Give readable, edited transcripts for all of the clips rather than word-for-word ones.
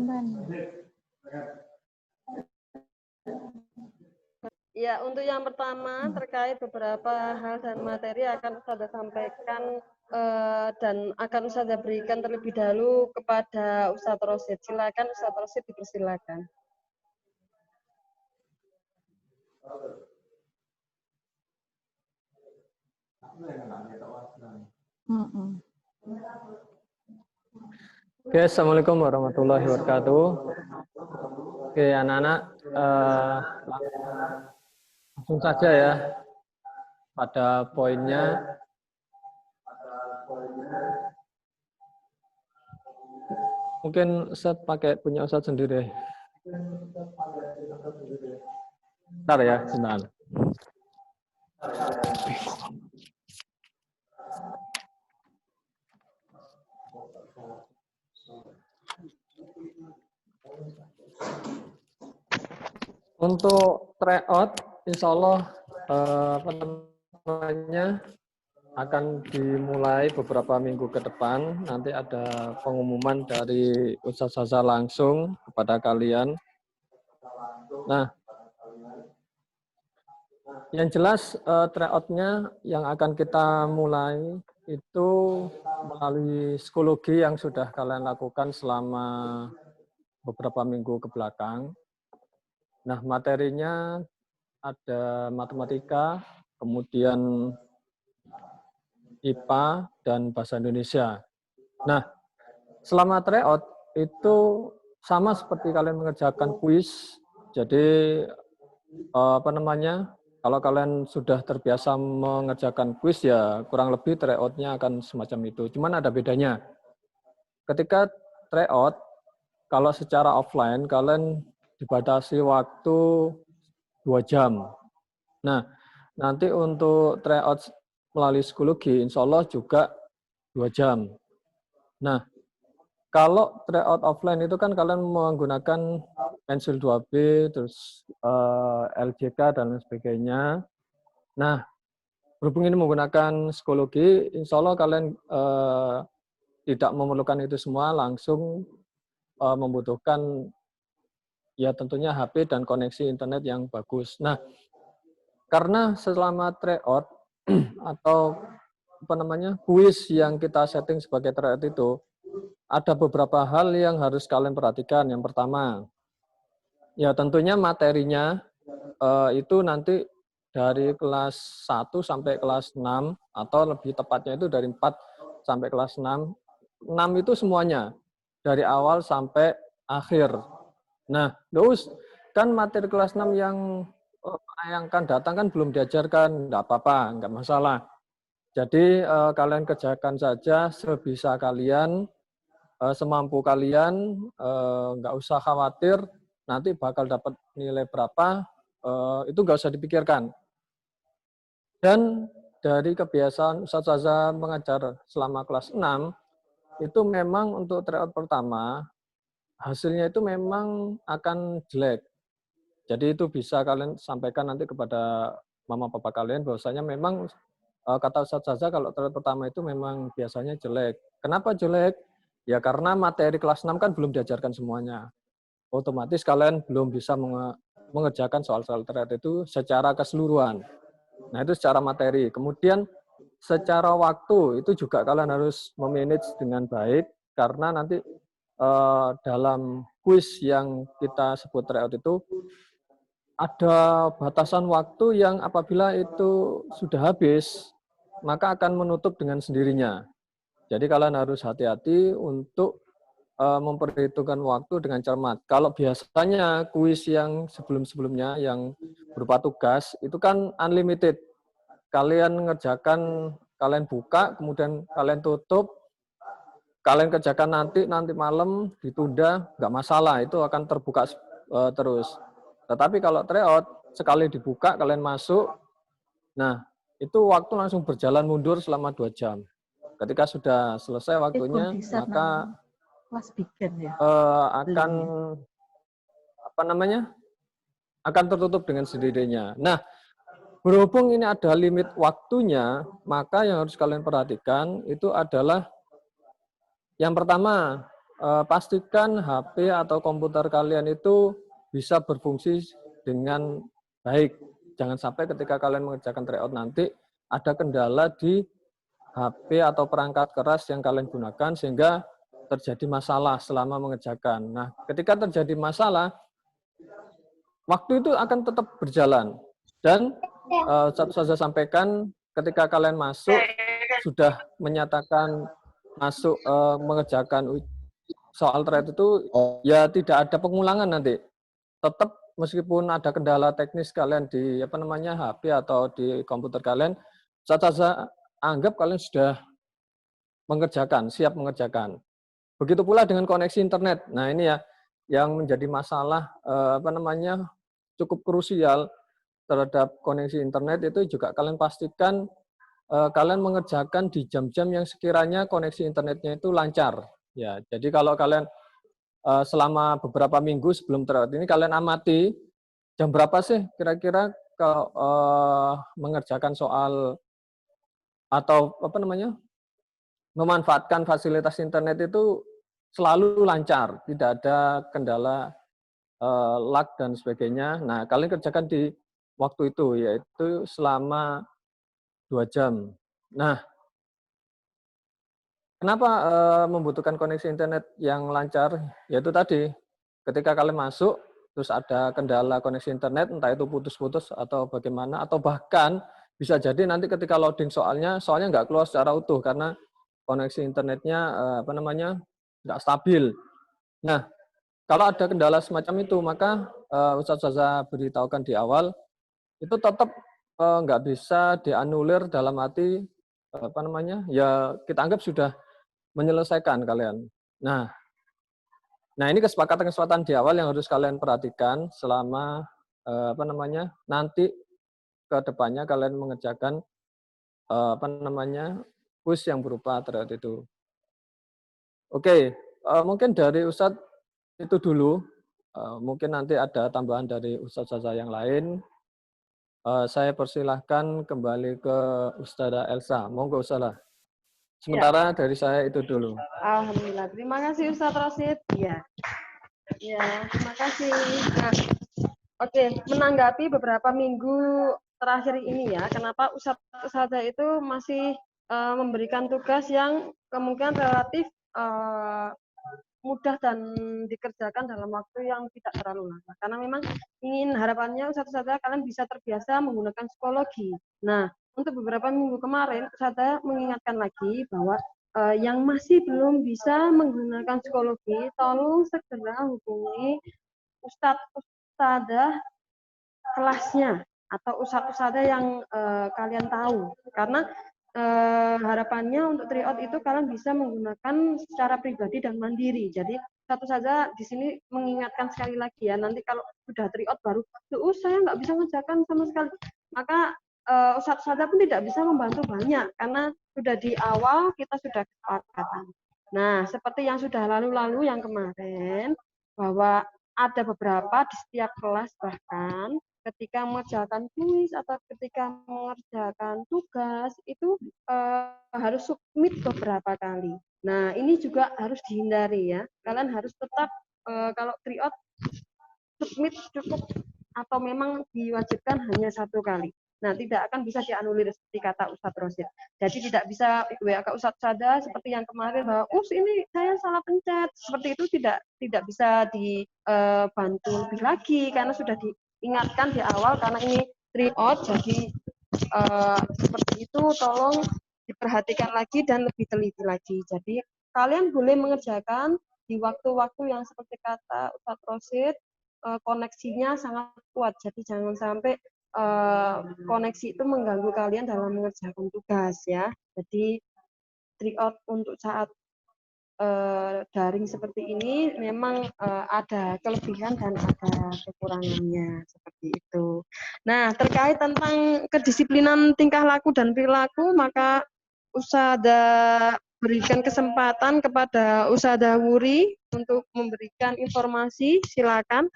Intan. Ya, untuk yang pertama terkait beberapa hal dan materi akan Ustazah sampaikan dan akan Ustazah berikan terlebih dahulu kepada Ustadz Rosid. Silakan Ustadz Rosid, dipersilakan. Oke, assalamualaikum warahmatullahi wabarakatuh. Oke, anak-anak, langsung saja ya pada poinnya. Mungkin Ustadz pakai punya Ustadz sendiri. Bentar ya, sebentar. Untuk tryout, insya Allah akan dimulai beberapa minggu ke depan. Nanti ada pengumuman dari Ustazah langsung kepada kalian. Nah, yang jelas tryout-nya yang akan kita mulai itu melalui psikologi yang sudah kalian lakukan selama beberapa minggu ke belakang. Nah, materinya ada matematika, kemudian IPA, dan bahasa Indonesia. Nah, selama tryout itu sama seperti kalian mengerjakan kuis. Jadi, kalau kalian sudah terbiasa mengerjakan kuis, ya kurang lebih tryout-nya akan semacam itu. Cuman ada bedanya. Ketika tryout, kalau secara offline, kalian dibatasi waktu 2 jam. Nah, nanti untuk tryout melalui psikologi, insya Allah juga 2 jam. Nah, kalau tryout offline itu kan kalian menggunakan pensil 2B, terus LJK, dan lain sebagainya. Nah, berhubung ini menggunakan psikologi, insya Allah kalian tidak memerlukan itu semua, langsung membutuhkan ya tentunya HP dan koneksi internet yang bagus. Nah, karena selama tryout atau kuis yang kita setting sebagai tryout itu ada beberapa hal yang harus kalian perhatikan. Yang pertama, ya tentunya materinya itu nanti dari kelas 1 sampai kelas 6 atau lebih tepatnya itu dari 4 sampai kelas 6. 6 itu semuanya dari awal sampai akhir. Nah, terus kan materi kelas 6 yang akan datang kan belum diajarkan, enggak apa-apa, enggak masalah. Jadi kalian kerjakan saja sebisa kalian, semampu kalian, nggak usah khawatir nanti bakal dapat nilai berapa, itu nggak usah dipikirkan. Dan dari kebiasaan Ustazah mengajar selama kelas 6, itu memang untuk tryout pertama, hasilnya itu memang akan jelek. Jadi itu bisa kalian sampaikan nanti kepada mama papa kalian bahwasanya memang kata Ustazah kalau tryout pertama itu memang biasanya jelek. Kenapa jelek? Ya karena materi kelas 6 kan belum diajarkan semuanya. Otomatis kalian belum bisa mengerjakan soal-soal tryout itu secara keseluruhan. Nah itu secara materi. Kemudian secara waktu itu juga kalian harus memanage dengan baik karena nanti dalam kuis yang kita sebut tryout itu ada batasan waktu yang apabila itu sudah habis maka akan menutup dengan sendirinya. Jadi kalian harus hati-hati untuk memperhitungkan waktu dengan cermat. Kalau biasanya kuis yang sebelum-sebelumnya yang berupa tugas itu kan unlimited. Kalian ngerjakan, kalian buka, kemudian kalian tutup, kalian kerjakan nanti malam ditunda, nggak masalah, itu akan terbuka terus. Tetapi kalau tryout sekali dibuka kalian masuk, nah itu waktu langsung berjalan mundur selama 2 jam. Ketika sudah selesai waktunya, maka akan akan tertutup dengan sendirinya. Nah, berhubung ini ada limit waktunya, maka yang harus kalian perhatikan itu adalah yang pertama, pastikan HP atau komputer kalian itu bisa berfungsi dengan baik. Jangan sampai ketika kalian mengerjakan tryout nanti ada kendala di HP atau perangkat keras yang kalian gunakan sehingga terjadi masalah selama mengerjakan. Nah, ketika terjadi masalah, waktu itu akan tetap berjalan. Dan saya sampaikan ketika kalian masuk sudah menyatakan masuk mengerjakan soal thread itu ya tidak ada pengulangan nanti. Tetap meskipun ada kendala teknis kalian di HP atau di komputer kalian, saya anggap kalian sudah mengerjakan, siap mengerjakan. Begitu pula dengan koneksi internet. Nah, ini ya yang menjadi masalah cukup krusial terhadap koneksi internet itu juga kalian pastikan kalian mengerjakan di jam-jam yang sekiranya koneksi internetnya itu lancar. Ya, jadi kalau kalian selama beberapa minggu sebelum tryout ini kalian amati jam berapa sih kira-kira kalau mengerjakan soal atau memanfaatkan fasilitas internet itu selalu lancar, tidak ada kendala lag dan sebagainya. Nah, kalian kerjakan di waktu itu, yaitu selama 2 jam. Nah, kenapa membutuhkan koneksi internet yang lancar? Yaitu tadi, ketika kalian masuk, terus ada kendala koneksi internet, entah itu putus-putus atau bagaimana, atau bahkan bisa jadi nanti ketika loading soalnya nggak keluar secara utuh karena koneksi internetnya nggak stabil. Nah, kalau ada kendala semacam itu, maka Ustadz Zaza beritahukan di awal, itu tetap nggak bisa dianulir dalam arti ya kita anggap sudah menyelesaikan kalian. Nah, ini kesepakatan-kesepakatan di awal yang harus kalian perhatikan selama nanti ke depannya kalian mengerjakan kuis yang berupa thread itu. Oke, mungkin dari Ustadz itu dulu. Mungkin nanti ada tambahan dari Ustadz Zaza yang lain. Saya persilahkan kembali ke Ustazah Elsa. Monggo Ustazah. Ya, Sementara dari saya itu dulu. alhamdulillah. Terima kasih Ustadz Rosid. Ya, terima kasih. Nah, oke, menanggapi beberapa minggu terakhir ini ya, kenapa Ustazah itu masih memberikan tugas yang kemungkinan relatif mudah dan dikerjakan dalam waktu yang tidak terlalu lama. Karena memang harapannya Ustazah kalian bisa terbiasa menggunakan psikologi. Nah, untuk beberapa minggu kemarin, Ustazah mengingatkan lagi bahwa yang masih belum bisa menggunakan psikologi, tolong segera hubungi Ustadzah kelasnya atau ustadzah yang kalian tahu. Karena harapannya untuk tryout itu kalian bisa menggunakan secara pribadi dan mandiri. Jadi satu saja di sini mengingatkan sekali lagi ya, nanti kalau sudah tryout baru, saya nggak bisa mengerjakan sama sekali. Maka ustadzah pun tidak bisa membantu banyak karena sudah di awal kita sudah kesepakatan. Nah, seperti yang sudah lalu-lalu yang kemarin, bahwa ada beberapa di setiap kelas bahkan ketika mengerjakan kuis atau ketika mengerjakan tugas itu harus submit beberapa kali. Nah, ini juga harus dihindari ya. Kalian harus tetap kalau tryout submit cukup atau memang diwajibkan hanya 1 kali. Nah, tidak akan bisa dianulir seperti kata Ustadz Rosid. Jadi tidak bisa WA ke Ustadz Sada seperti yang kemarin bahwa ini saya salah pencet. Seperti itu tidak bisa dibantu lebih lagi karena sudah diingatkan di awal karena ini tryout. Jadi seperti itu tolong diperhatikan lagi dan lebih teliti lagi. Jadi kalian boleh mengerjakan di waktu-waktu yang seperti kata Ustadz Rosid, koneksinya sangat kuat. Jadi jangan sampai koneksi itu mengganggu kalian dalam mengerjakan tugas ya. Jadi tryout untuk saat daring seperti ini memang ada kelebihan dan ada kekurangannya seperti itu. Nah, terkait tentang kedisiplinan tingkah laku dan perilaku, maka Ustazah berikan kesempatan kepada Ustazah Wuri untuk memberikan informasi. Silakan.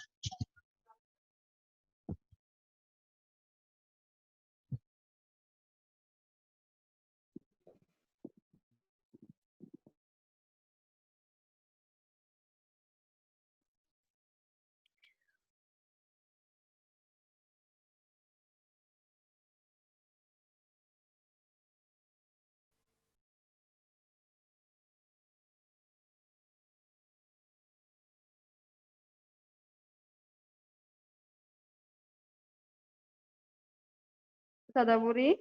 Ustazah Puri?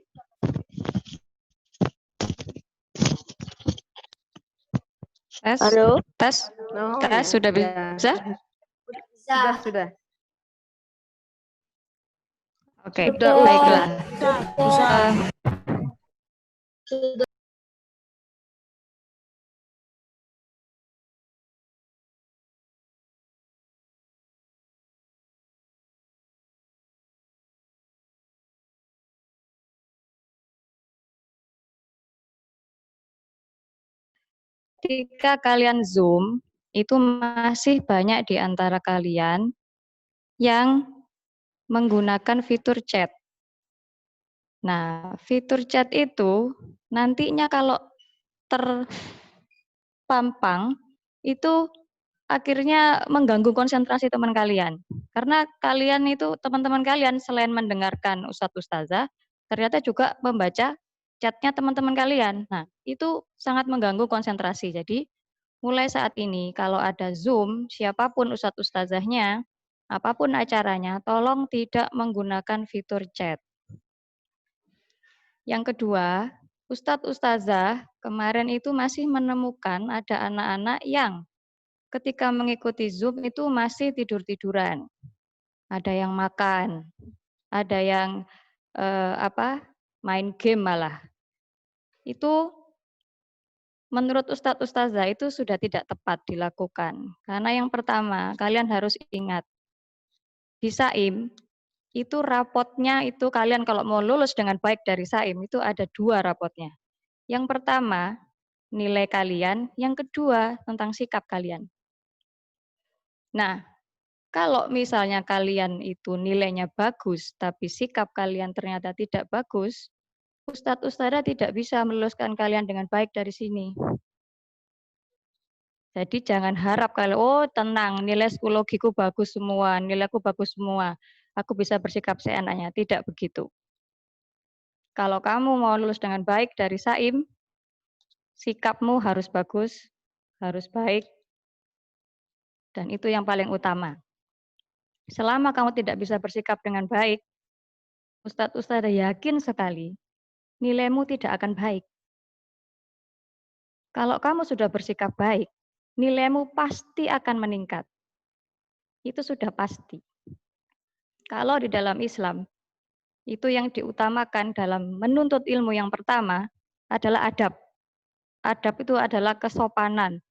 Tes, Halo. tes, Oh, tes, ya. sudah Ya. bisa? Sudah. Oke, Sudah, baiklah. Sudah. Ketika kalian Zoom, itu masih banyak di antara kalian yang menggunakan fitur chat. Nah, fitur chat itu nantinya kalau terpampang, itu akhirnya mengganggu konsentrasi teman kalian. Karena kalian itu, teman-teman kalian selain mendengarkan Ustadz Ustazah, ternyata juga membaca chatnya teman-teman kalian. Nah, itu sangat mengganggu konsentrasi. Jadi, mulai saat ini kalau ada Zoom, siapapun Ustadz Ustazahnya, apapun acaranya, tolong tidak menggunakan fitur chat. Yang kedua, Ustadz Ustazah kemarin itu masih menemukan ada anak-anak yang ketika mengikuti Zoom itu masih tidur-tiduran. Ada yang makan, ada yang main game malah. Itu menurut Ustadz Ustazah itu sudah tidak tepat dilakukan. Karena yang pertama, kalian harus ingat, di SAIM, itu rapotnya itu kalian kalau mau lulus dengan baik dari SAIM, itu ada 2 rapotnya. Yang pertama, nilai kalian. Yang kedua, tentang sikap kalian. Nah, kalau misalnya kalian itu nilainya bagus, tapi sikap kalian ternyata tidak bagus, Ustadz Ustadzah tidak bisa meluluskan kalian dengan baik dari sini. Jadi jangan harap kalau, oh tenang, nilai psikologiku bagus semua, nilaiku bagus semua, aku bisa bersikap seenaknya. Tidak begitu. Kalau kamu mau lulus dengan baik dari SAIM, sikapmu harus bagus, harus baik, dan itu yang paling utama. Selama kamu tidak bisa bersikap dengan baik, Ustadz Ustadzah yakin sekali, nilaimu tidak akan baik. Kalau kamu sudah bersikap baik, nilaimu pasti akan meningkat. Itu sudah pasti. Kalau di dalam Islam, itu yang diutamakan dalam menuntut ilmu yang pertama adalah adab. Adab itu adalah kesopanan,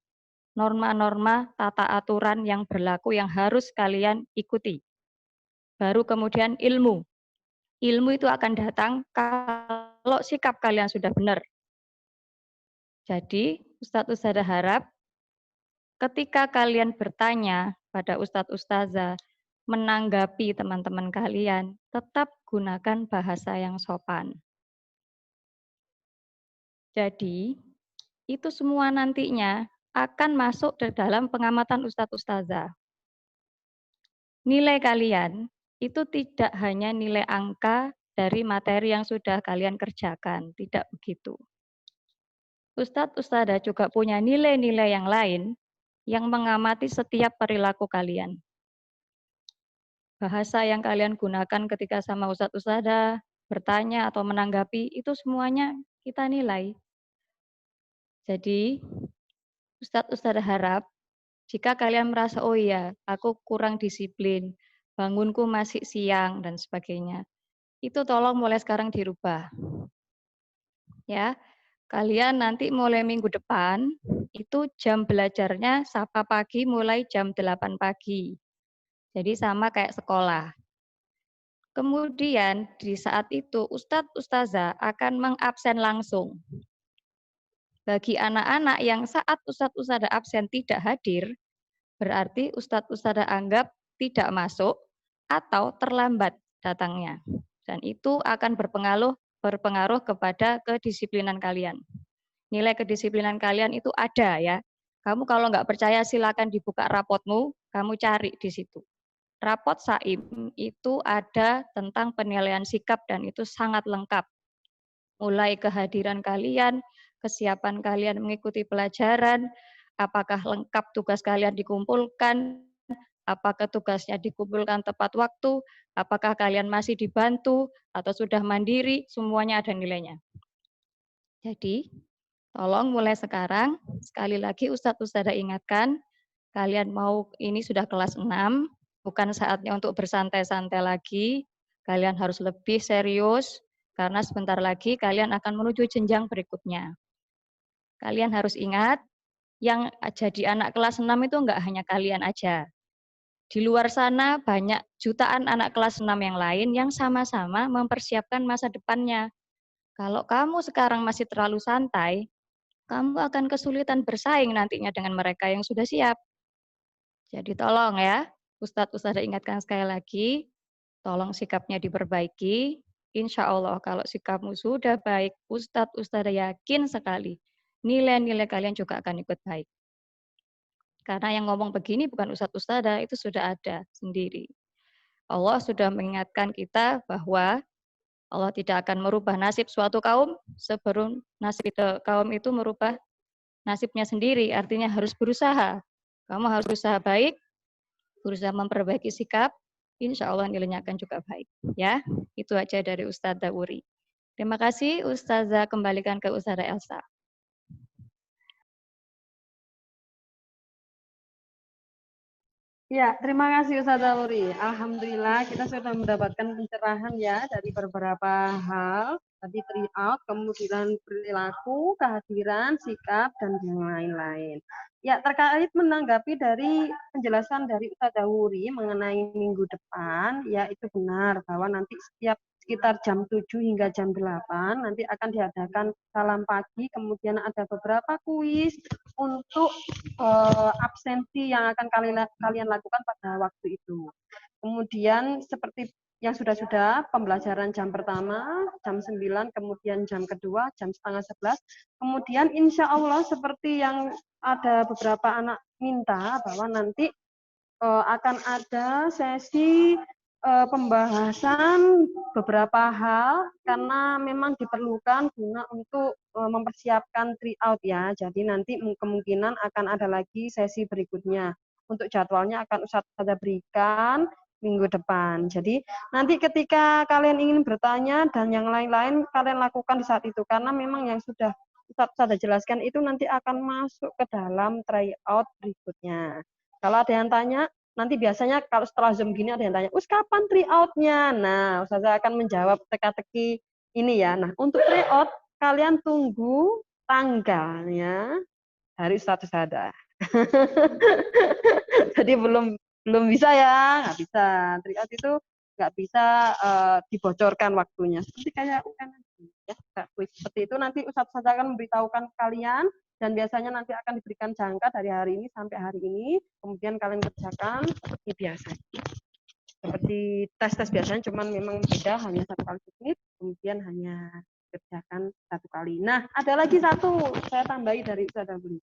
norma-norma, tata aturan yang berlaku yang harus kalian ikuti. Baru kemudian ilmu. Ilmu itu akan datang kalau sikap kalian sudah benar. Jadi, Ustadz Ustazah harap ketika kalian bertanya pada Ustadz Ustazah, menanggapi teman-teman kalian, tetap gunakan bahasa yang sopan. Jadi, itu semua nantinya akan masuk ke dalam pengamatan Ustadz Ustazah. Nilai kalian itu tidak hanya nilai angka dari materi yang sudah kalian kerjakan, tidak begitu. Ustadz Ustazah juga punya nilai-nilai yang lain yang mengamati setiap perilaku kalian. Bahasa yang kalian gunakan ketika sama Ustadz Ustazah, bertanya atau menanggapi, itu semuanya kita nilai. Jadi, Ustadz Ustazah harap, jika kalian merasa, oh iya, aku kurang disiplin, bangunku masih siang, dan sebagainya, itu tolong mulai sekarang dirubah. Ya, kalian nanti mulai minggu depan, itu jam belajarnya Sabtu pagi mulai jam 8 pagi. Jadi sama kayak sekolah. Kemudian di saat itu Ustadz Ustazah akan mengabsen langsung. Bagi anak-anak yang saat Ustadz Ustazah absen tidak hadir, berarti Ustadz Ustazah anggap tidak masuk atau terlambat datangnya. Dan itu akan berpengaruh kepada kedisiplinan kalian. Nilai kedisiplinan kalian itu ada ya. Kamu kalau nggak percaya silakan dibuka rapotmu, kamu cari di situ. Rapot SAIM itu ada tentang penilaian sikap dan itu sangat lengkap. Mulai kehadiran kalian, kesiapan kalian mengikuti pelajaran, apakah lengkap tugas kalian dikumpulkan, apakah tugasnya dikumpulkan tepat waktu, apakah kalian masih dibantu, atau sudah mandiri, semuanya ada nilainya. Jadi, tolong mulai sekarang, sekali lagi Ustadz ingatkan, kalian mau ini sudah kelas 6, bukan saatnya untuk bersantai-santai lagi, kalian harus lebih serius, karena sebentar lagi kalian akan menuju jenjang berikutnya. Kalian harus ingat, yang jadi anak kelas 6 itu enggak hanya kalian aja. Di luar sana banyak jutaan anak kelas 6 yang lain yang sama-sama mempersiapkan masa depannya. Kalau kamu sekarang masih terlalu santai, kamu akan kesulitan bersaing nantinya dengan mereka yang sudah siap. Jadi tolong ya, Ustadz ingatkan sekali lagi, tolong sikapnya diperbaiki. Insya Allah kalau sikapmu sudah baik, Ustadz yakin sekali, nilai-nilai kalian juga akan ikut baik. Karena yang ngomong begini bukan Ustadz, itu sudah ada sendiri. Allah sudah mengingatkan kita bahwa Allah tidak akan merubah nasib suatu kaum sebelum nasib kaum itu merubah nasibnya sendiri. Artinya harus berusaha. Kamu harus berusaha baik, berusaha memperbaiki sikap, insya Allah nilainya akan juga baik. Ya, itu aja dari Ustazah Wuri. Terima kasih Ustazah, kembalikan ke Ustazah Elsa. Ya, terima kasih Ustazah Wuri. Alhamdulillah kita sudah mendapatkan pencerahan ya dari beberapa hal. Tadi tryout, kemudian perilaku, kehadiran, sikap, dan yang lain-lain. Ya, terkait menanggapi dari penjelasan dari Ustazah Wuri mengenai minggu depan, ya itu benar bahwa nanti setiap sekitar jam 7 hingga jam 8 nanti akan diadakan salam pagi, kemudian ada beberapa kuis untuk absensi yang akan kalian lakukan pada waktu itu. Kemudian seperti yang sudah-sudah, pembelajaran jam pertama, jam 9, kemudian jam kedua, jam setengah 11. Kemudian insya Allah seperti yang ada beberapa anak minta bahwa nanti akan ada sesi pembahasan beberapa hal karena memang diperlukan guna untuk mempersiapkan tryout ya. Jadi nanti kemungkinan akan ada lagi sesi berikutnya. Untuk jadwalnya akan Ustazah berikan minggu depan. Jadi nanti ketika kalian ingin bertanya dan yang lain-lain kalian lakukan di saat itu karena memang yang sudah Ustazah jelaskan itu nanti akan masuk ke dalam tryout berikutnya. Kalau ada yang tanya, nanti biasanya kalau setelah Zoom gini ada yang tanya, kapan tryout-nya? Nah, Ustazah akan menjawab teka-teki ini ya. Nah, untuk tryout, kalian tunggu tanggalnya dari status ada. Jadi belum bisa ya, nggak bisa. Tryout itu nggak bisa dibocorkan waktunya. Seperti kayak UN ya, seperti itu nanti Ustazah akan memberitahukan kalian dan biasanya nanti akan diberikan jangka dari hari ini sampai hari ini, kemudian kalian kerjakan seperti biasa. Seperti tes-tes biasanya, cuman memang beda, hanya 1 kali sedikit, kemudian hanya kerjakan 1 kali. Nah, ada lagi satu, saya tambahi dari Ustazah Beli.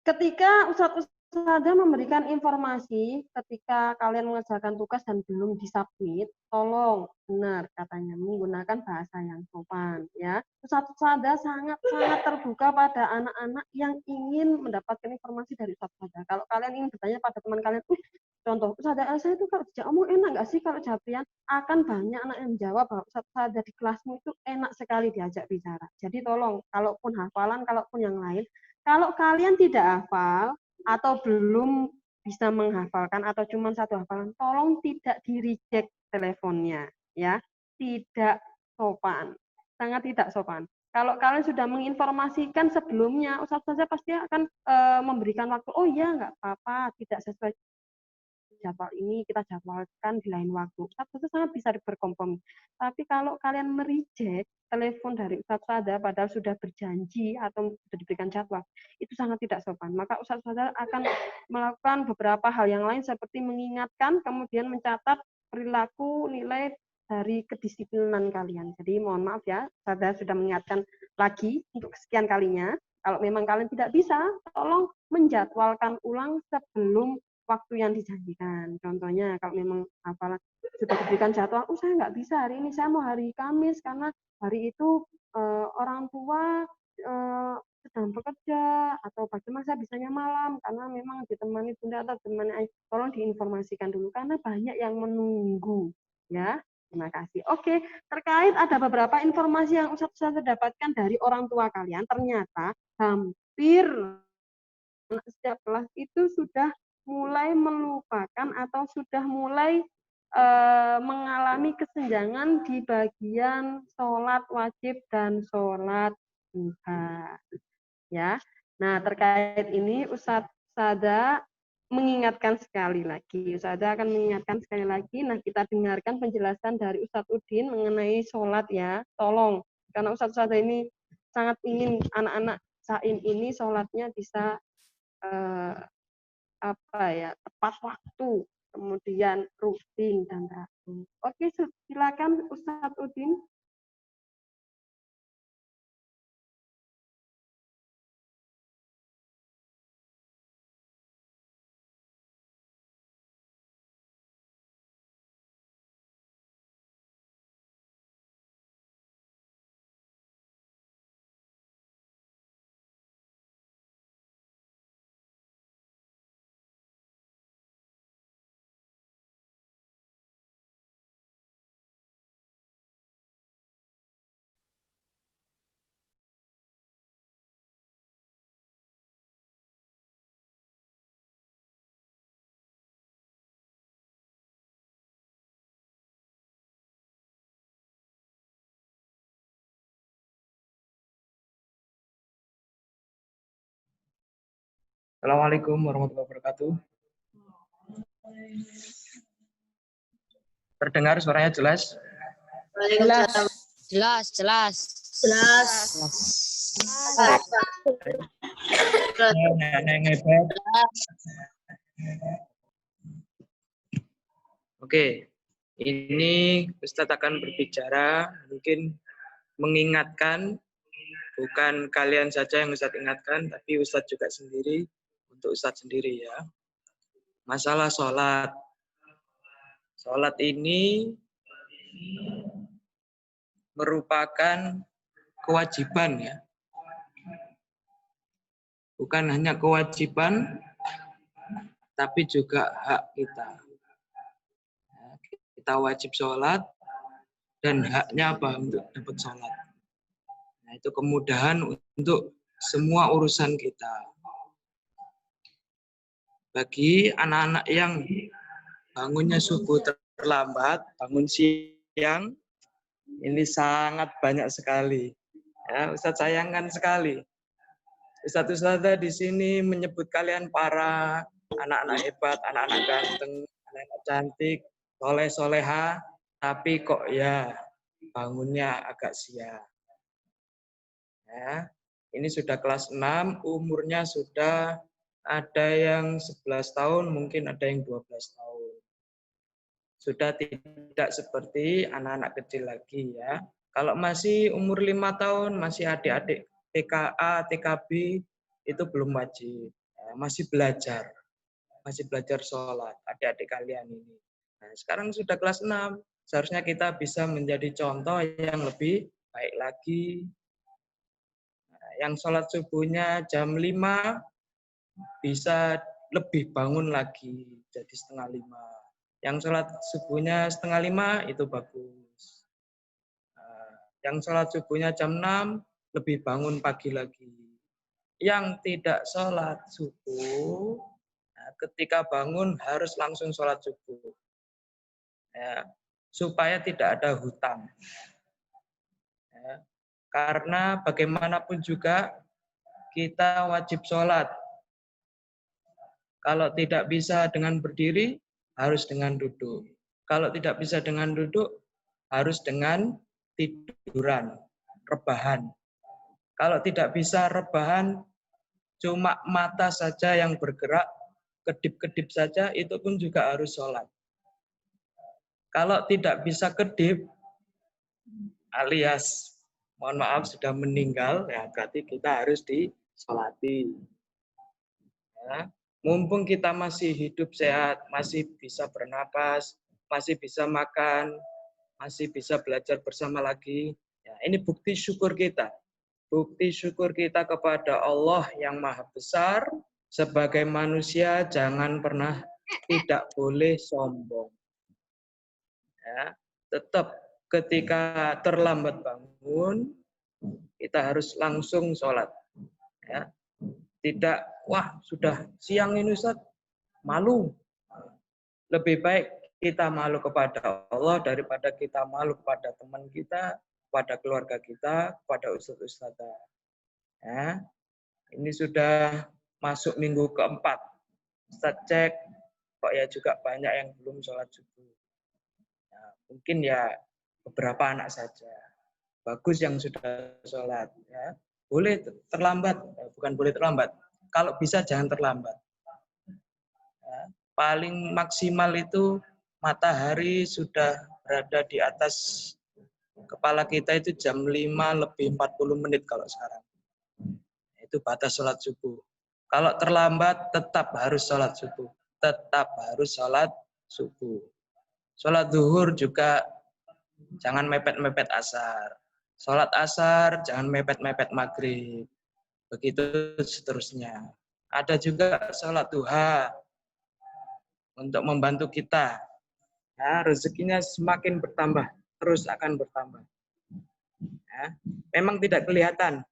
Ketika Ustazah memberikan informasi ketika kalian mengerjakan tugas dan belum disubmit, tolong benar katanya menggunakan bahasa yang sopan ya. Ustazah sangat terbuka pada anak-anak yang ingin mendapatkan informasi dari Ustazah. Kalau kalian ingin bertanya pada teman kalian, contoh Ustazah Elsa itu kalau dijawab kamu enak nggak sih kalau jawabannya, akan banyak anak yang menjawab bahwa Ustazah di kelasmu itu enak sekali diajak bicara. Jadi tolong, kalaupun hafalan, kalaupun yang lain, kalau kalian tidak hafal atau belum bisa menghafalkan atau cuma 1 hafalan, tolong tidak di-reject teleponnya ya. Tidak sopan. Sangat tidak sopan. Kalau kalian sudah menginformasikan sebelumnya, Ustazah pasti akan memberikan waktu, oh iya nggak apa-apa, tidak sesuai jadwal ini kita jadwalkan di lain waktu. Ustazah sangat bisa berkompromi. Tapi kalau kalian mereject telepon dari Ustazah padahal sudah berjanji atau sudah diberikan jadwal, itu sangat tidak sopan. Maka Ustazah akan melakukan beberapa hal yang lain seperti mengingatkan, kemudian mencatat perilaku, nilai dari kedisiplinan kalian. Jadi mohon maaf ya, Ustazah sudah mengingatkan lagi untuk kesekian kalinya. Kalau memang kalian tidak bisa, tolong menjadwalkan ulang sebelum waktu yang dijanjikan. Contohnya kalau memang hafalan sudah diberikan jadwal, saya nggak bisa hari ini, saya mau hari Kamis karena hari itu orang tua sedang bekerja atau bagaimana saya bisanya malam karena memang ditemani bunda atau ditemani ayah. Tolong diinformasikan dulu karena banyak yang menunggu ya. Terima kasih. Oke, terkait ada beberapa informasi yang Ustaz dapatkan dari orang tua kalian, ternyata hampir setiap kelas itu sudah mulai melupakan atau sudah mulai mengalami kesenjangan di bagian sholat wajib dan sholat duha. Ya, nah terkait ini Ustadz Sada mengingatkan sekali lagi. Ustazah akan mengingatkan sekali lagi. Nah, kita dengarkan penjelasan dari Ustadz Udin mengenai sholat ya. Tolong, karena Ustadz Sada ini sangat ingin anak-anak Sain ini sholatnya bisa tepat waktu, kemudian rutin dan teratur. Oke, silakan Ustadz Udin. Assalamualaikum warahmatullahi wabarakatuh. Terdengar suaranya jelas? Jelas. Yang hebat. Oke, ini Ustadz akan berbicara, mungkin mengingatkan, bukan kalian saja yang Ustadz ingatkan, tapi Ustadz juga sendiri, untuk Ustadz sendiri ya. Masalah sholat. Sholat ini merupakan kewajiban ya. Bukan hanya kewajiban, tapi juga hak kita. Kita wajib sholat, dan haknya apa untuk dapat sholat. Nah, itu kemudahan untuk semua urusan kita. Bagi anak-anak yang bangunnya subuh terlambat, bangun siang, ini sangat banyak sekali. Ya, Ustadz sayangkan sekali. Ustadz di sini menyebut kalian para anak-anak hebat, anak-anak ganteng, anak-anak cantik, soleh-soleha, tapi kok ya bangunnya agak siang. Ya, ini sudah kelas 6, umurnya sudah ada yang 11 tahun, mungkin ada yang 12 tahun. Sudah tidak seperti anak-anak kecil lagi ya. Kalau masih umur 5 tahun, masih adik-adik TKA, TKB, itu belum wajib. Ya, masih belajar sholat, adik-adik kalian ini. Nah, sekarang sudah kelas 6, seharusnya kita bisa menjadi contoh yang lebih baik lagi. Nah, yang sholat subuhnya jam 5, bisa lebih bangun lagi jadi setengah 5. Yang sholat subuhnya setengah 5 itu bagus. Yang sholat subuhnya jam 6 lebih bangun pagi lagi. Yang tidak sholat subuh, ketika bangun harus langsung sholat subuh. Ya, supaya tidak ada hutang. Ya, karena bagaimanapun juga kita wajib sholat. Kalau tidak bisa dengan berdiri, harus dengan duduk. Kalau tidak bisa dengan duduk, harus dengan tiduran, rebahan. Kalau tidak bisa rebahan, cuma mata saja yang bergerak, kedip-kedip saja, itu pun juga harus sholat. Kalau tidak bisa kedip, alias, mohon maaf, sudah meninggal, ya berarti kita harus disolati. Ya. Mumpung kita masih hidup sehat, masih bisa bernapas, masih bisa makan, masih bisa belajar bersama lagi, ya, ini bukti syukur kita. bukti syukur kita kepada Allah yang Maha Besar. Sebagai manusia jangan pernah tidak boleh sombong. Ya, tetap ketika terlambat bangun, kita harus langsung sholat. Ya. Tidak, wah sudah siang ini Ustaz, malu. Lebih baik kita malu kepada Allah daripada kita malu kepada teman kita, kepada keluarga kita, kepada ustadz-ustadzah. Ya. Ini sudah masuk minggu keempat. Ustaz cek, kok ya juga banyak yang belum sholat subuh. Nah, mungkin ya beberapa anak saja. Bagus yang sudah sholat. Ya. Boleh terlambat, bukan boleh terlambat. Kalau bisa jangan terlambat. Ya. Paling maksimal itu matahari sudah berada di atas kepala kita itu jam 5:40 kalau sekarang. Itu batas sholat subuh. Kalau terlambat tetap harus sholat subuh. Tetap harus sholat subuh. Sholat zuhur juga jangan mepet-mepet asar. Sholat asar jangan mepet-mepet maghrib. Begitu seterusnya. Ada juga sholat duha untuk membantu kita. Ya, rezekinya semakin bertambah, terus akan bertambah. Ya, memang tidak kelihatan,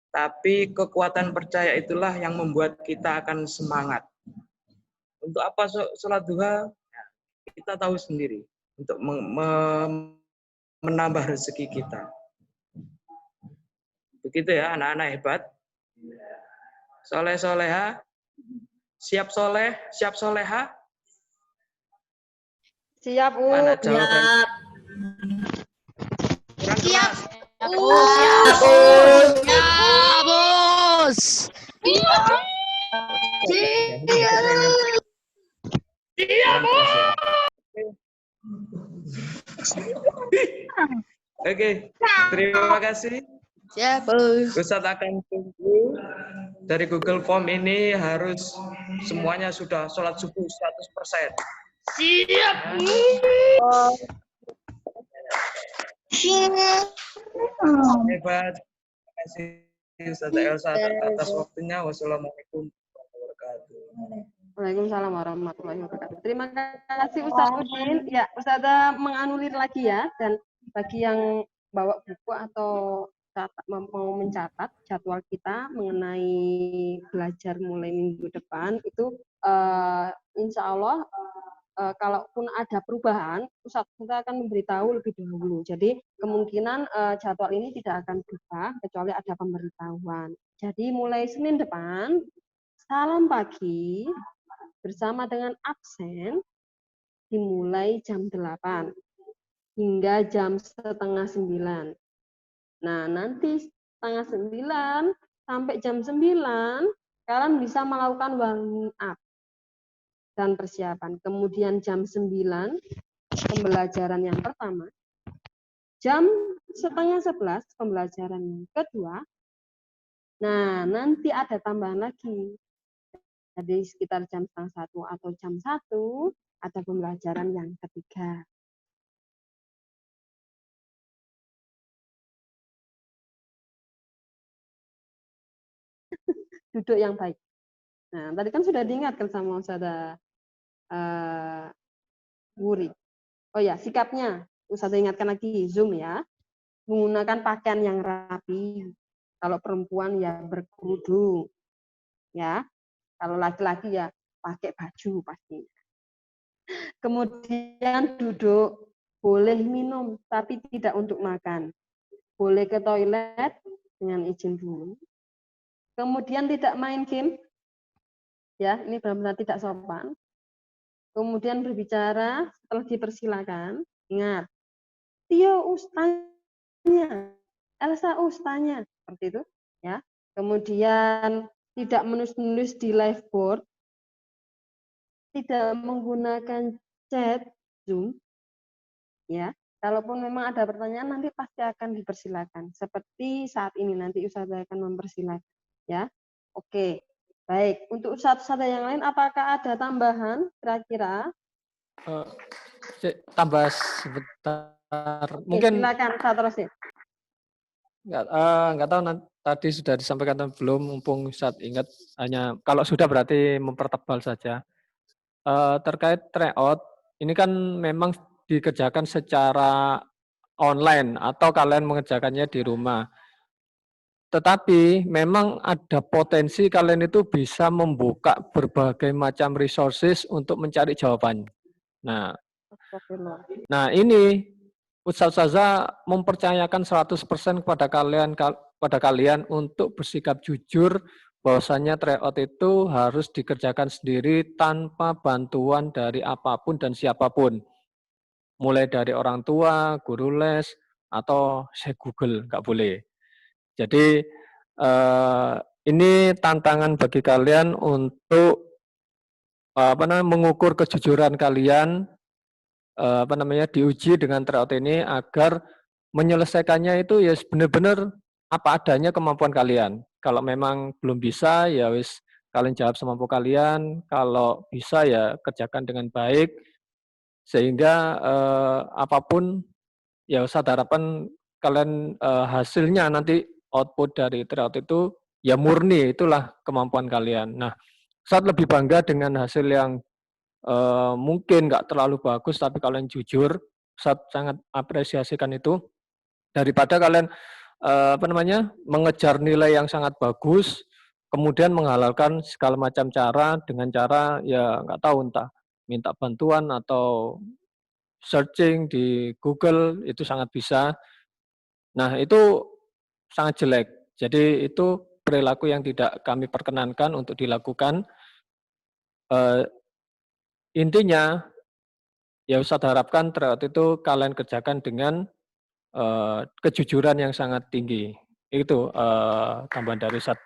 tapi kekuatan percaya itulah yang membuat kita akan semangat. Untuk apa sholat duha? Ya, kita tahu sendiri. Untuk menambah rezeki kita. Begitu ya anak-anak hebat. Soleh soleha. Siap soleh, siap soleha. Siap, Mana jawaban? Kurang Siap. keras. Ya, bos. Oke, terima kasih. Siap, bos. Ustaz akan tunggu dari Google Form ini harus semuanya sudah sholat subuh 100%. Siap. Hebat. Terima kasih Ustaz Elsa atas waktunya. Wassalamualaikum warahmatullahi wabarakatuh. Waalaikumsalam warahmatullahi wabarakatuh. Terima kasih Ustaz Udin. Ya, Ustazah menganulir lagi ya. Dan bagi yang bawa buku atau mau mencatat jadwal kita mengenai belajar mulai minggu depan itu insya Allah kalaupun ada perubahan, Ustaz kita akan memberitahu lebih dahulu. Jadi kemungkinan jadwal ini tidak akan berubah kecuali ada pemberitahuan. Jadi mulai Senin depan, salam pagi bersama dengan absen dimulai jam 8 hingga jam 8:30. Nah, nanti 8:30 sampai jam 9, kalian bisa melakukan warming up dan persiapan. Kemudian jam 9, pembelajaran yang pertama. Jam 10:30, pembelajaran yang kedua. Nah, nanti ada tambahan lagi. Jadi sekitar jam 12:30 atau jam 1, ada pembelajaran yang ketiga. Duduk yang baik. Nah, tadi kan sudah diingatkan sama Ustazah Wuri. Oh ya, sikapnya. Ustazah ingatkan lagi, Zoom ya. Menggunakan pakaian yang rapi. Kalau perempuan ya berkerudung. Ya. Kalau laki-laki ya pakai baju pasti. Kemudian duduk. Boleh minum, tapi tidak untuk makan. Boleh ke toilet dengan izin dulu. Kemudian tidak main game. Ya, ini benar-benar tidak sopan. Kemudian berbicara setelah dipersilakan. Ingat, Tio ustanya, Elsa ustanya, seperti itu. Ya. Kemudian tidak menulis-nulis di live board, tidak menggunakan chat Zoom. Ya, kalaupun memang ada pertanyaan nanti pasti akan dipersilakan. Seperti saat ini nanti Ustazah akan mempersilakan. Ya, oke. Baik, untuk Ustazah yang lain apakah ada tambahan kira-kira? Tambah sebentar. Oke, Mungkin silakan Ustaz terusin. nggak tahu tadi sudah disampaikan atau belum, mumpung Ustaz ingat, hanya kalau sudah berarti mempertebal saja. Terkait tryout, ini kan memang dikerjakan secara online atau kalian mengerjakannya di rumah. Tetapi memang ada potensi kalian itu bisa membuka berbagai macam resources untuk mencari jawaban. Nah, ini Ustazah mempercayakan 100% kepada kalian untuk bersikap jujur bahwasanya tryout itu harus dikerjakan sendiri tanpa bantuan dari apapun dan siapapun. Mulai dari orang tua, guru les, atau saya Google, nggak boleh. Jadi ini tantangan bagi kalian untuk mengukur kejujuran kalian, diuji dengan tryout ini agar menyelesaikannya itu ya benar-benar apa adanya kemampuan kalian. Kalau memang belum bisa ya wis kalian jawab semampu kalian. Kalau bisa ya kerjakan dengan baik sehingga apapun ya Ustaz harapan kalian hasilnya nanti output dari tryout itu ya murni, itulah kemampuan kalian. Nah, Ustaz lebih bangga dengan hasil yang mungkin nggak terlalu bagus, tapi kalian jujur, Ustaz sangat apresiasikan itu, daripada kalian mengejar nilai yang sangat bagus, kemudian menghalalkan segala macam cara dengan cara ya nggak tahu entah minta bantuan atau searching di Google itu sangat bisa. Nah, itu sangat jelek. Jadi itu perilaku yang tidak kami perkenankan untuk dilakukan. Intinya, ya Ustaz harapkan tryout itu kalian kerjakan dengan kejujuran yang sangat tinggi. Itu tambahan dari Ustaz.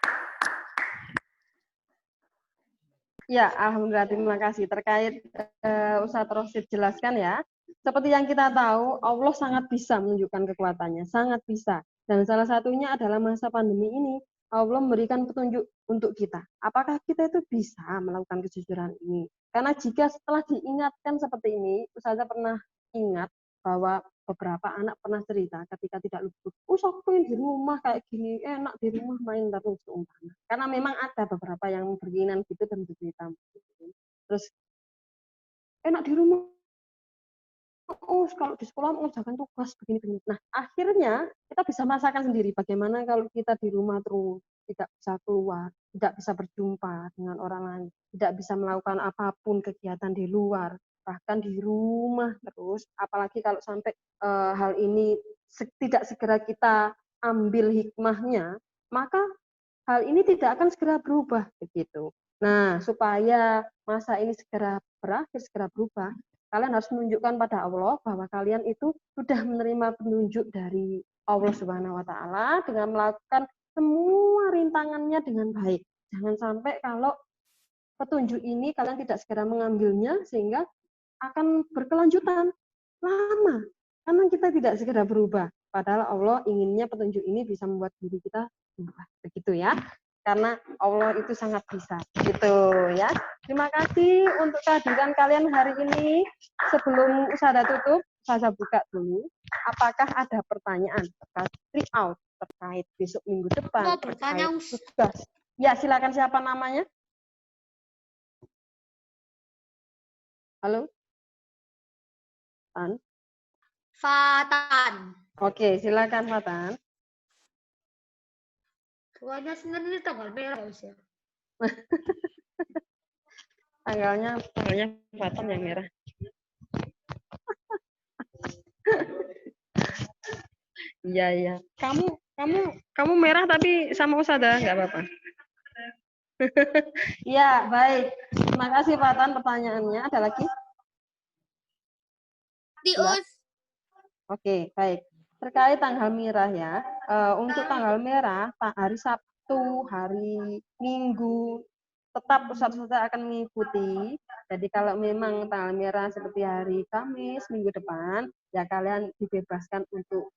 Ya, alhamdulillah, terima kasih. Terkait Ustaz Rosid jelaskan ya. Seperti yang kita tahu, Allah sangat bisa menunjukkan kekuatannya, sangat bisa. Dan salah satunya adalah masa pandemi ini, Allah memberikan petunjuk untuk kita. Apakah kita itu bisa melakukan kejujuran ini? Karena jika setelah diingatkan seperti ini, Ustazah pernah ingat bahwa beberapa anak pernah cerita ketika tidak luput, aku di rumah kayak gini, enak di rumah main terus umpama. Karena memang ada beberapa yang berkeinginan gitu dan bercerita. Terus enak di rumah, kalau di sekolah mengerjakan tugas begini-begini. Nah, akhirnya kita bisa merasakan sendiri bagaimana kalau kita di rumah terus, tidak bisa keluar, tidak bisa berjumpa dengan orang lain, tidak bisa melakukan apapun kegiatan di luar, bahkan di rumah terus, apalagi kalau sampai hal ini tidak segera kita ambil hikmahnya, maka hal ini tidak akan segera berubah begitu. Nah, supaya masa ini segera berakhir, segera berubah, kalian harus menunjukkan pada Allah bahwa kalian itu sudah menerima penunjuk dari Allah Subhanahu wa taala dengan melakukan semua rintangannya dengan baik. Jangan sampai kalau petunjuk ini kalian tidak segera mengambilnya sehingga akan berkelanjutan lama karena kita tidak segera berubah. Padahal Allah inginnya petunjuk ini bisa membuat diri kita berubah. Begitu ya. Karena Allah itu sangat bisa. Gitu ya. Terima kasih untuk kehadiran kalian hari ini. Sebelum Ustazah tutup, Ustazah buka dulu. Apakah ada pertanyaan terkait tryout, terkait besok minggu depan, terkait tugas? Ya, silakan, siapa namanya? Halo? Fatan. Fatan. Oke, silakan Fatan. Soalnya sebenarnya tanggal merah ya. Tanggalnya Fatan yang merah. Iya, iya. Kamu merah tapi sama Ustazah, nggak apa-apa. Iya, baik. Terima kasih Fatan pertanyaannya. Ada lagi? Tius. Oke, baik. Terkait tanggal merah ya. Untuk tanggal merah, hari Sabtu, hari Minggu, tetap Ustazah akan mengikuti. Jadi kalau memang tanggal merah seperti hari Kamis, minggu depan, ya kalian dibebaskan untuk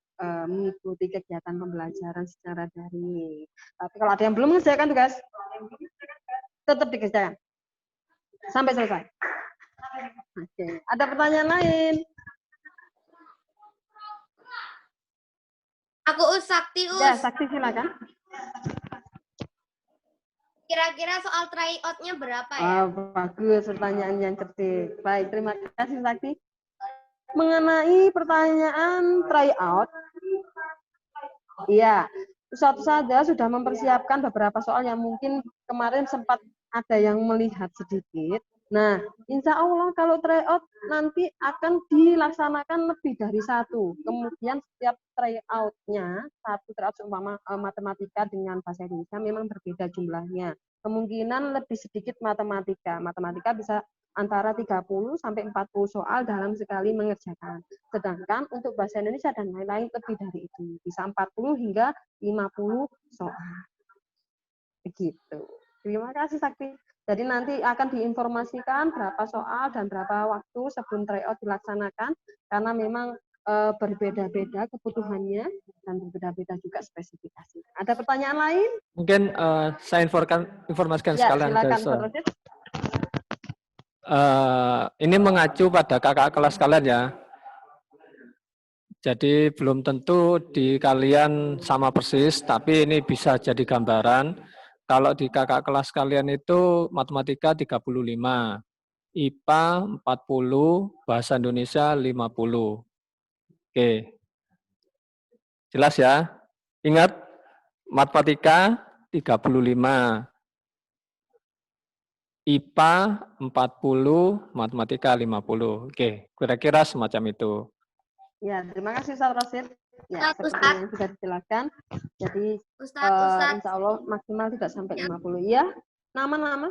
mengikuti kegiatan pembelajaran secara daring. Tapi kalau ada yang belum mengerjakan tugas, tetap dikerjakan sampai selesai. Oke. Ada pertanyaan lain? Aku Sakti, Ya, Sakti silakan. Kira-kira soal tryout-nya berapa ya? Bagus, pertanyaan yang cerdik. Baik, terima kasih Sakti. Mengenai pertanyaan tryout, iya, Ustadz saja sudah mempersiapkan beberapa soal yang mungkin kemarin sempat ada yang melihat sedikit. Nah, insya Allah kalau tryout nanti akan dilaksanakan lebih dari satu. Kemudian setiap tryout-nya, satu tryout seumpama matematika dengan bahasa Indonesia memang berbeda jumlahnya. Kemungkinan lebih sedikit matematika. Matematika bisa antara 30 sampai 40 soal dalam sekali mengerjakan. Sedangkan untuk bahasa Indonesia dan lain-lain lebih dari itu. Bisa 40 hingga 50 soal. Begitu. Terima kasih Sakti. Jadi nanti akan diinformasikan berapa soal dan berapa waktu sebelum tryout dilaksanakan karena memang berbeda-beda kebutuhannya dan berbeda-beda juga spesifikasi. Ada pertanyaan lain? Mungkin saya informasikan Ya, sekalian silakan. guys. Ini mengacu pada kakak kelas kalian ya. Jadi belum tentu di kalian sama persis, tapi ini bisa jadi gambaran. Kalau di kakak kelas kalian itu matematika 35, IPA 40, bahasa Indonesia 50. Oke. Jelas ya? Ingat, matematika 35, IPA 40, matematika 50. Oke, kira-kira semacam itu. Ya, terima kasih Ustaz Rosid. Ya, Ustaz, seperti Ustaz. yang sudah dijelaskan. Jadi, Ustaz. insya Allah maksimal tidak sampai 50. Ya, nama-nama.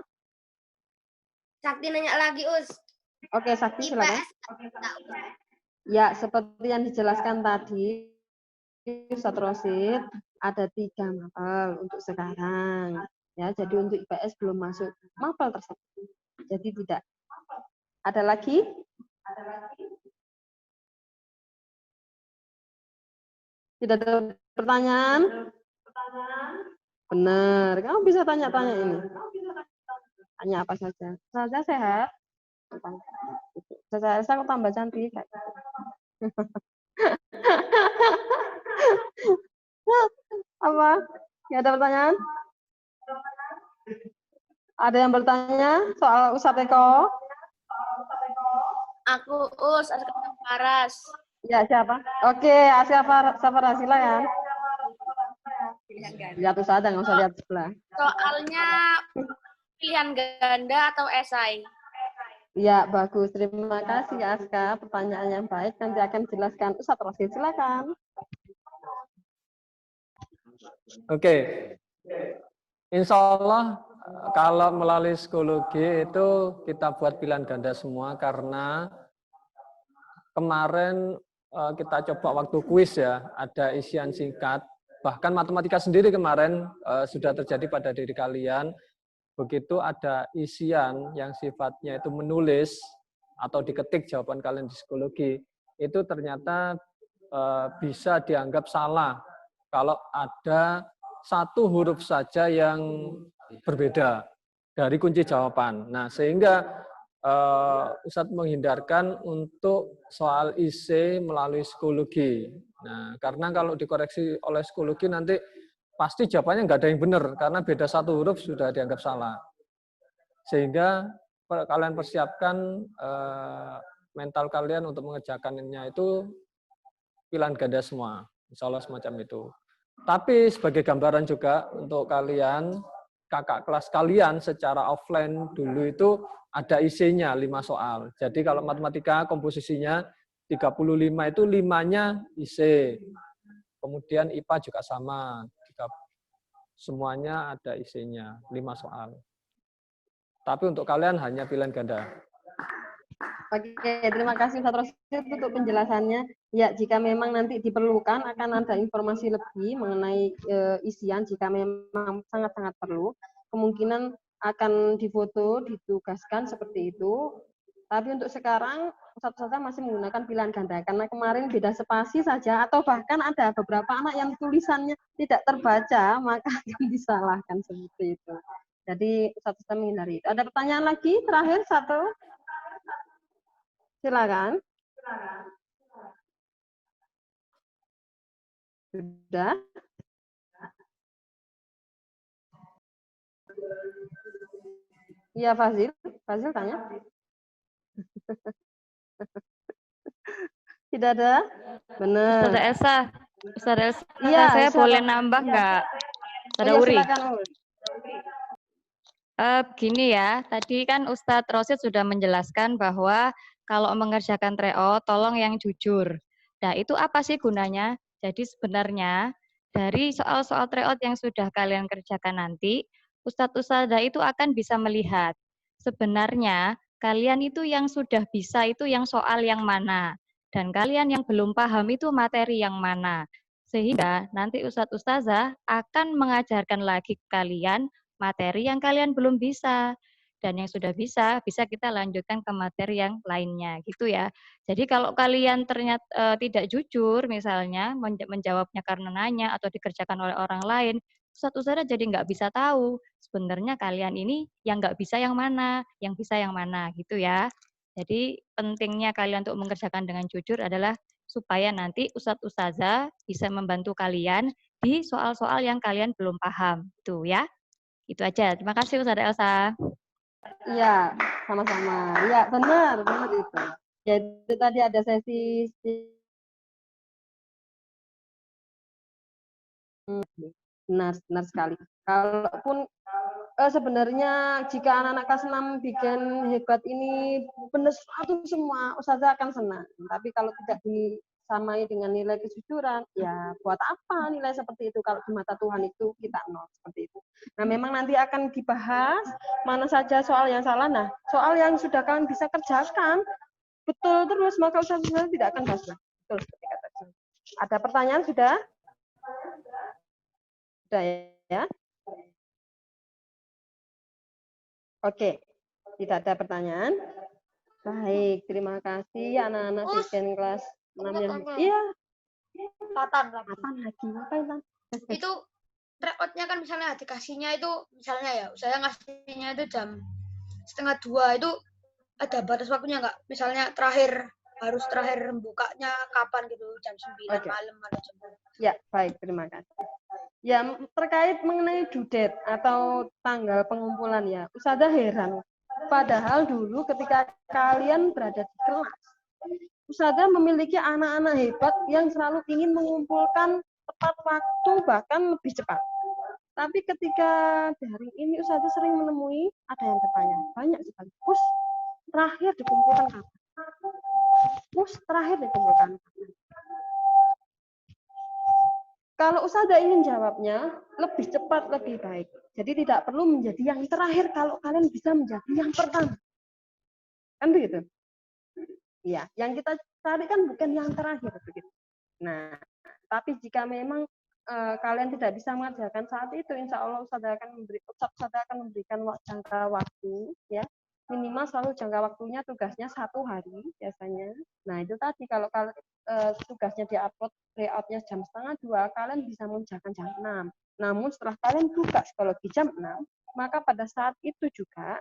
Sakti nanya lagi, Us. Oke, Sakti silakan. IPS. Ya, seperti yang dijelaskan tadi, Ustaz Rosid, ada 3 mapel untuk sekarang. Ya, jadi untuk IPS belum masuk mapel tersebut. Jadi tidak. Ada lagi? Tidak ada pertanyaan? Benar, kamu bisa tanya-tanya ini. Tanya apa saja. Saja sehat. Saya kok tambah cantik. Apa? Nggak ada pertanyaan? Ada yang bertanya soal Ustadz Eko? Aku, Us, Paras. Ya, siapa? Oke, Safar silakan. Lihat saja, nggak usah lihat sebelah. Soalnya pilihan ganda atau esai? Ya, bagus. Terima kasih, Aska. Pertanyaan yang baik. Nanti akan jelaskan Ustadz Rosid. Silakan. Oke. Insya Allah kalau melalui psikologi itu kita buat pilihan ganda semua karena kemarin kita coba waktu kuis ya, ada isian singkat. Bahkan matematika sendiri kemarin sudah terjadi pada diri kalian. Begitu ada isian yang sifatnya itu menulis atau diketik jawaban kalian di psikologi, itu ternyata bisa dianggap salah kalau ada satu huruf saja yang berbeda dari kunci jawaban. Nah, sehingga Ustadz menghindarkan untuk soal IC melalui psikologi. Nah, karena kalau dikoreksi oleh psikologi nanti pasti jawabannya nggak ada yang benar karena beda satu huruf sudah dianggap salah. Sehingga kalian persiapkan mental kalian untuk mengerjakannya itu pilihan ganda semua. Insya Allah semacam itu. Tapi sebagai gambaran juga untuk kalian, kakak kelas kalian secara offline dulu itu ada IC-nya 5 soal. Jadi kalau matematika komposisinya 35 itu 5-nya IC. Kemudian IPA juga sama. Semuanya ada IC-nya 5 soal. Tapi untuk kalian hanya pilihan ganda. Oke, terima kasih Ustadz Rosid untuk penjelasannya. Ya, jika memang nanti diperlukan akan ada informasi lebih mengenai isian jika memang sangat-sangat perlu. Kemungkinan akan difoto, ditugaskan seperti itu. Tapi untuk sekarang Ustadz masih menggunakan pilihan ganda karena kemarin beda spasi saja atau bahkan ada beberapa anak yang tulisannya tidak terbaca maka akan disalahkan seperti itu. Jadi Ustadz menghindari itu. Ada pertanyaan lagi terakhir satu? Silakan. Sudah. Iya, Fazil. Fazil tanya. Tidak ada? Benar. Ustazah Elsa, Iya, saya silakan. boleh nambah nggak? Oh Ustazah iya, Uri. silakan. Gini ya, tadi kan Ustadz Rosid sudah menjelaskan bahwa kalau mengerjakan tryout, tolong yang jujur. Nah, itu apa sih gunanya? Jadi sebenarnya dari soal-soal tryout yang sudah kalian kerjakan nanti, Ustadz Ustadzah itu akan bisa melihat sebenarnya kalian itu yang sudah bisa itu yang soal yang mana, dan kalian yang belum paham itu materi yang mana. Sehingga nanti Ustadz Ustadzah akan mengajarkan lagi kalian materi yang kalian belum bisa, dan yang sudah bisa kita lanjutkan ke materi yang lainnya gitu ya. Jadi kalau kalian ternyata tidak jujur misalnya menjawabnya karena nanya atau dikerjakan oleh orang lain, ustadz jadi nggak bisa tahu sebenarnya kalian ini yang nggak bisa yang mana, yang bisa yang mana gitu ya. Jadi pentingnya kalian untuk mengerjakan dengan jujur adalah supaya nanti ustadz ustazah bisa membantu kalian di soal-soal yang kalian belum paham tuh ya. Itu aja. Terima kasih Ustazah Elsa. Iya, sama-sama. Iya, benar itu. Ya, itu tadi ada sesi benar sekali. Kalaupun sebenarnya jika anak-anak kelas 6 bikin hebat ini benar satu semua, Ustazah akan senang. Tapi kalau tidak disamai dengan nilai kejujuran, ya buat apa nilai seperti itu kalau di mata Tuhan itu kita nol seperti itu. Nah, memang nanti akan dibahas mana saja soal yang salah. Nah, soal yang sudah kalian bisa kerjakan betul terus, maka Ustazah tidak akan bahas. Betul seperti kata Ustazah. Ada pertanyaan sudah? Sudah ya? Oke, tidak ada pertanyaan. Baik, terima kasih anak-anak bikin kelas 6 yang... Iya. Kapan lagi? Ngapain, Tan? Itu tryout-nya kan misalnya dikasihnya itu, misalnya ya, saya ngasihnya itu jam 1:30, itu ada batas waktunya nggak? Misalnya harus terakhir bukanya kapan gitu, jam 9 malam atau jam 9. Ya, baik, terima kasih. Ya, terkait mengenai due date atau tanggal pengumpulan ya, Ustazah heran. Padahal dulu ketika kalian berada di kelas, Ustazah memiliki anak-anak hebat yang selalu ingin mengumpulkan tepat waktu, bahkan lebih cepat. Tapi ketika daring ini Ustazah sering menemui ada yang bertanya, banyak sekali. Us, terakhir dikumpulkan kapan? Us, terakhir dikumpulkan kapan? Kalau Ustazah ingin jawabnya lebih cepat, lebih baik. Jadi tidak perlu menjadi yang terakhir kalau kalian bisa menjadi yang pertama. Kan begitu? Ya, yang kita cari kan bukan yang terakhir begitu. Nah, tapi jika memang kalian tidak bisa mengerjakan saat itu, insya Allah Ustazah akan memberikan jangka waktu, ya minimal selalu jangka waktunya tugasnya 1 hari biasanya. Nah itu tadi kalau tugasnya diupload layoutnya jam 1:30, kalian bisa mengerjakan jam 6. Namun setelah kalian buka psikologi jam 6, maka pada saat itu juga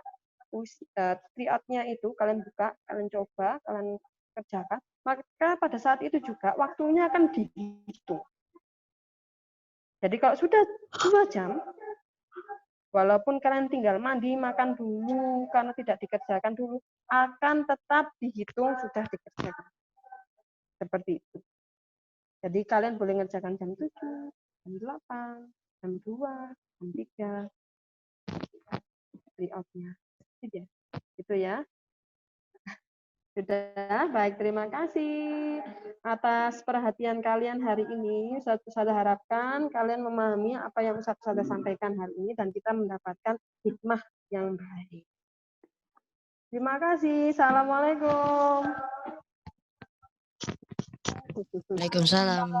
layoutnya itu kalian buka, kalian coba, kalian kerjakan, maka pada saat itu juga waktunya akan dihitung. Jadi kalau sudah 2 jam, walaupun kalian tinggal mandi, makan dulu, karena tidak dikerjakan dulu, akan tetap dihitung sudah dikerjakan. Seperti itu. Jadi kalian boleh ngerjakan jam 7, jam 8, jam 2, jam 3. Layout-nya. Gitu ya. Sudah, baik, terima kasih atas perhatian kalian hari ini. Saya harapkan kalian memahami apa yang saya sampaikan hari ini dan kita mendapatkan hikmah yang baik. Terima kasih. Assalamualaikum. Waalaikumsalam.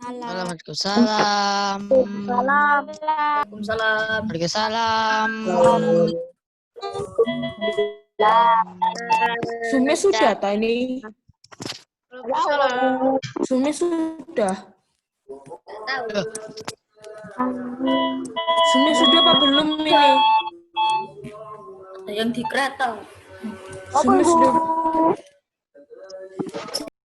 Waalaikumsalam. Waalaikumsalam. Waalaikumsalam. Zoom-nya sudah, Tani. Waalaikumsalam. Zoom-nya sudah. Zoom-nya sudah apa belum ini? Yang di kereta. Zoom-nya sudah.